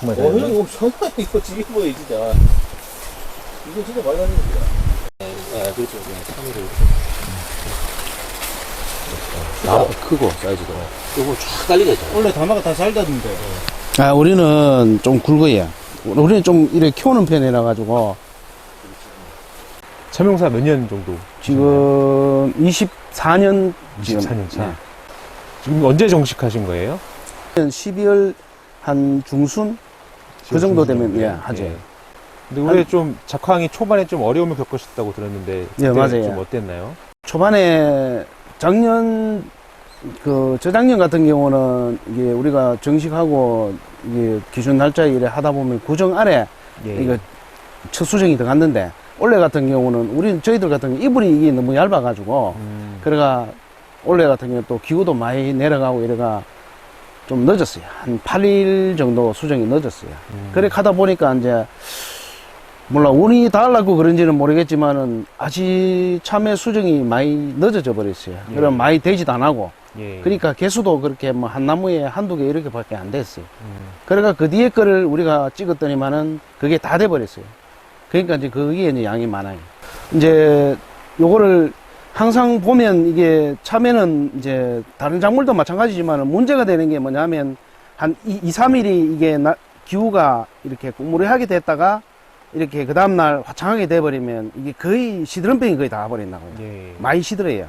엄청 많이 형 다녔네. 이거 정말 이거 지게 뭐야 진짜. 이거 진짜 많이 다니는 거야. 네, 그렇죠. 3일을. 크고 사이즈도. 이거 쫙 깔리게 있잖아. 원래 다마가 다 잘 다던데. 아, 우리는 좀 굵어요. 우리는 좀 이렇게 키우는 편이라 가지고 차명사 몇 년 정도? 지금 24년 24년 차. 네. 지금 언제 정식하신 거예요? 12월 한 중순 그 정도 되면 예, 하죠. 예. 근데 올해 좀 작황이 초반에 좀 어려움을 겪으셨다고 들었는데 그때 예, 맞아요. 좀 어땠나요? 초반에 작년 저작년 같은 경우는 이게 우리가 정식하고 이게 기준 날짜에 이래 하다 보면 구정 아래 예. 이거 첫 수정이 들어갔는데 올해 같은 경우는 저희들 같은 경우 이불이 이게 너무 얇아가지고 그래가 올해 같은 경우 또 기후도 많이 내려가고 이래가 좀 늦었어요. 한 8일 정도 수정이 늦었어요. 그래 하다 보니까 이제 몰라 운이 달라고 그런지는 모르겠지만은 아직 참외 수정이 많이 늦어져 버렸어요. 예. 그럼 많이 되지도 안 하고 예. 그러니까 개수도 그렇게 뭐 한 나무에 한두 개 이렇게밖에 안 됐어요. 그러니까 그 뒤에 거를 우리가 찍었더니만은 그게 다 돼 버렸어요. 그러니까 이제 거기에 이제 양이 많아요. 이제 요거를 항상 보면 이게 참외는 이제 다른 작물도 마찬가지지만 문제가 되는 게 뭐냐면 한 3일이 이게 기후가 이렇게 꾸무리하게 됐다가 이렇게 그 다음날 화창하게 돼버리면 이게 거의 시드름병이 거의 다 버린다고요. 예. 많이 시들어요.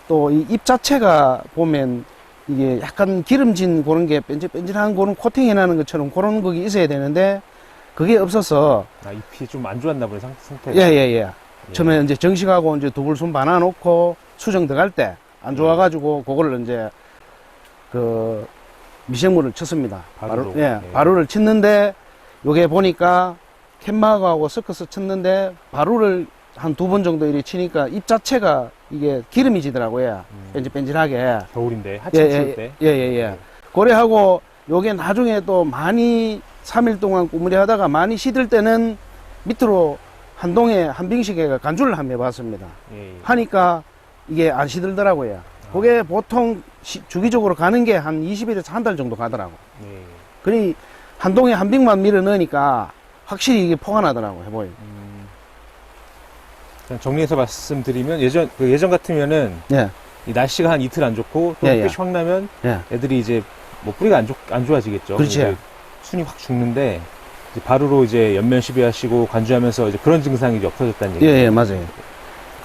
또 이 잎 자체가 보면 이게 약간 기름진 그런 게 뺀질뺀질한 그런 코팅 해나는 것처럼 그런 거기 있어야 되는데 그게 없어서 아, 잎이 좀 안 좋았나 보네, 상태가. 예. 처음에 이제 정식하고 이제 두불순 받아 놓고 수정 들어갈 때 안 좋아가지고 그거를 이제 그 미생물을 쳤습니다. 바루로. 예, 예. 바루를 쳤는데 요게 보니까 캔마하고 섞어서 쳤는데 바루를 한 2번 정도 이렇게 치니까 잎 자체가 이게 기름이 지더라고요. 뺀질뺀질하게. 겨울인데, 하침 치울 때. 예. 고래하고 요게 나중에 또 많이 3일 동안 꾸물이 하다가 많이 시들 때는 밑으로 한 동에 한 빙씩에 간주를 한번 해봤습니다. 예. 하니까 이게 안 시들더라고요. 그게 보통 주기적으로 가는 게 한 20일에서 한 달 정도 가더라고. 예. 그러니 한 동에 한 빙만 밀어 넣으니까 확실히 이게 포가 나더라고, 해보이. 그냥 정리해서 말씀드리면 예전 같으면은 예, 이 날씨가 한 이틀 안 좋고 또 예, 햇빛이 예. 확 나면 예. 애들이 이제 뭐 뿌리가 안 좋아지겠죠. 그렇지. 이제 순이 확 죽는데 이제 바로로 이제 연면 시비하시고 관주하면서 이제 그런 증상이 이제 없어졌다는 얘기죠. 예, 맞아요.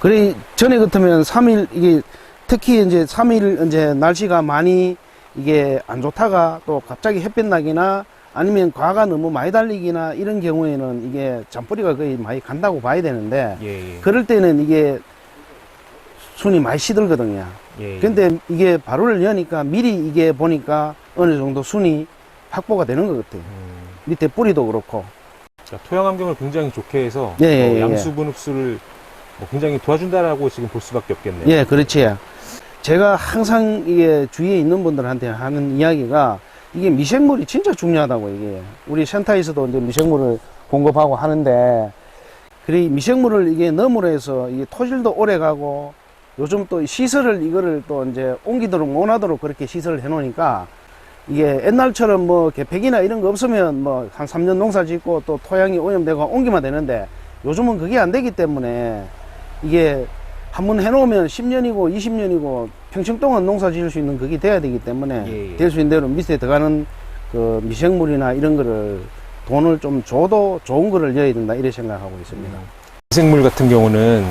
그래, 전에 같으면 3일, 이게, 특히 이제 3일 이제 날씨가 많이 이게 안 좋다가 또 갑자기 햇빛 나기나 아니면 과가 너무 많이 달리기나 이런 경우에는 이게 잔뿌리가 거의 많이 간다고 봐야 되는데, 예. 그럴 때는 이게 순이 많이 시들거든요. 예. 근데 이게 바로를 여니까 미리 이게 보니까 어느 정도 순이 확보가 되는 것 같아요. 밑에 뿌리도 그렇고. 그러니까 토양 환경을 굉장히 좋게 해서 예. 양수분 흡수를 뭐 굉장히 도와준다라고 지금 볼 수밖에 없겠네요. 예, 그렇지. 제가 항상 이게 주위에 있는 분들한테 하는 이야기가 이게 미생물이 진짜 중요하다고 이게. 우리 센터에서도 이제 미생물을 공급하고 하는데 그래 미생물을 이게 너무로 해서 이게 토질도 오래 가고 요즘 또 시설을 이거를 또 이제 옮기도록 원하도록 그렇게 시설을 해 놓으니까 이게 옛날처럼 뭐 개팩이나 이런 거 없으면 뭐 한 3년 농사 짓고 또 토양이 오염되고 옮기면 되는데 요즘은 그게 안 되기 때문에 이게 한번 해놓으면 10년이고 20년이고 평생 동안 농사 지을 수 있는 그게 돼야 되기 때문에 예. 될 수 있는 대로 밑에 들어가는 그 미생물이나 이런 거를 돈을 좀 줘도 좋은 거를 넣어야 된다 이렇게 생각하고 있습니다. 미생물 같은 경우는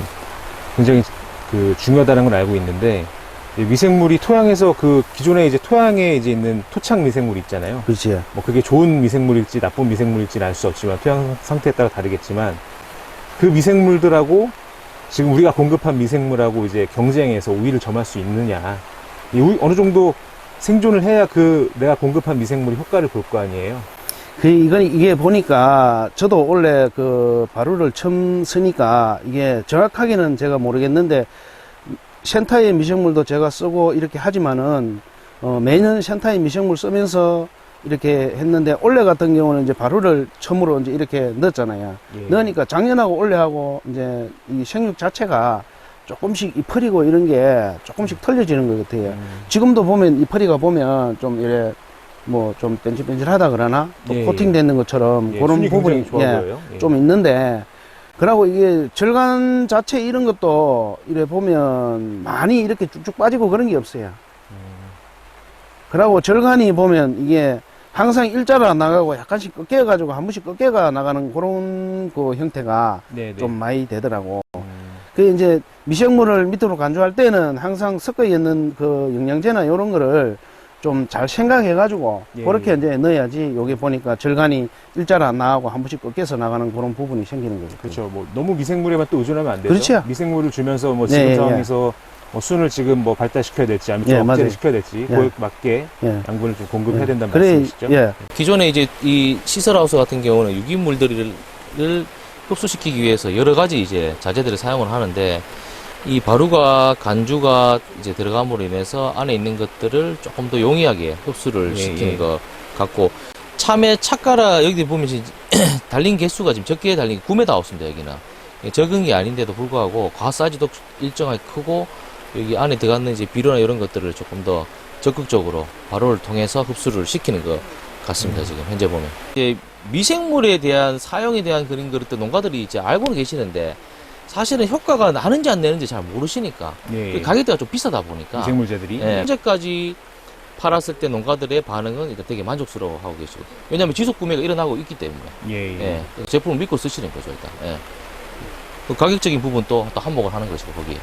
굉장히 그 중요하다는 걸 알고 있는데 이 미생물이 토양에서 그 기존에 이제 토양에 이제 있는 토착 미생물 있잖아요. 그렇지. 뭐 그게 좋은 미생물일지 나쁜 미생물일지는 알 수 없지만 토양 상태에 따라 다르겠지만 그 미생물들하고 지금 우리가 공급한 미생물하고 이제 경쟁해서 우위를 점할 수 있느냐. 어느 정도 생존을 해야 그 내가 공급한 미생물이 효과를 볼 거 아니에요. 이게 보니까 저도 원래 그 바루를 처음 쓰니까 이게 정확하게는 제가 모르겠는데 센터의 미생물도 제가 쓰고 이렇게 하지만은 매년 센터의 미생물 쓰면서 이렇게 했는데 올해 같은 경우는 이제 바루를 처음으로 이제 이렇게 넣었잖아요. 예. 넣으니까 작년하고 올해하고 이제 이 생육 자체가 조금씩 이파리고 이런 게 조금씩 틀려지는 것 같아요. 지금도 보면 이파리가 보면 좀 이래 뭐 좀 뺀질뺀질하다 그러나 또 예, 코팅되는 것처럼 예, 그런 순이 부분이 굉장히 좋아 보여요. 예. 좀 있는데 그러고 이게 절간 자체 이런 것도 이래 보면 많이 이렇게 쭉쭉 빠지고 그런 게 없어요. 그러고 절간이 보면 이게 항상 일자로 안 나가고 약간씩 꺾여가지고 한 번씩 꺾여가 나가는 그런 그 형태가 네, 네. 좀 많이 되더라고. 그 이제 미생물을 밑으로 간주할 때는 항상 섞어 있는 그 영양제나 이런 거를 좀 잘 생각해가지고 예, 그렇게 예. 이제 넣어야지. 여기 보니까 절간이 일자로 안 나가고 한 번씩 꺾여서 나가는 그런 부분이 생기는 거죠. 그렇죠. 뭐 너무 미생물에만 또 의존하면 안 되죠. 그렇죠. 미생물을 주면서 뭐 네, 지금 예, 상황에서 뭐 순을 지금 뭐 발달시켜야 될지 아니면 예, 좀 억제를 맞아요. 시켜야 될지 예. 그에 맞게 예. 양분을 좀 공급해야 된다는 그래, 말씀이시죠? 예. 기존에 이제 이 시설하우스 같은 경우는 유기물들을 흡수시키기 위해서 여러 가지 이제 자재들을 사용을 하는데 이 바루가 간주가 이제 들어감으로 인해서 안에 있는 것들을 조금 더 용이하게 흡수를 예, 시키는 예. 것 같고 참외 착가라 여기 보면 지금 달린 개수가 지금 적게 달린 9m 없습니다 여기는 적은 게 아닌데도 불구하고 과 사이즈도 일정하게 크고 여기 안에 들어가는 이제 비료나 이런 것들을 조금 더 적극적으로 바로를 통해서 흡수를 시키는 것 같습니다 지금 현재 보면 이제 미생물에 대한 사용에 대한 그런 것들 농가들이 이제 알고는 계시는데 사실은 효과가 나는지 안 나는지 잘 모르시니까 예, 그 예. 가격대가 좀 비싸다 보니까 미생물제들이 예, 현재까지 팔았을 때 농가들의 반응은 일단 되게 만족스러워하고 계시고 왜냐하면 지속 구매가 일어나고 있기 때문에 예, 예. 예, 제품을 믿고 쓰시는 거죠 일단 예. 그 가격적인 부분 또 한몫을 하는 것이고 거기에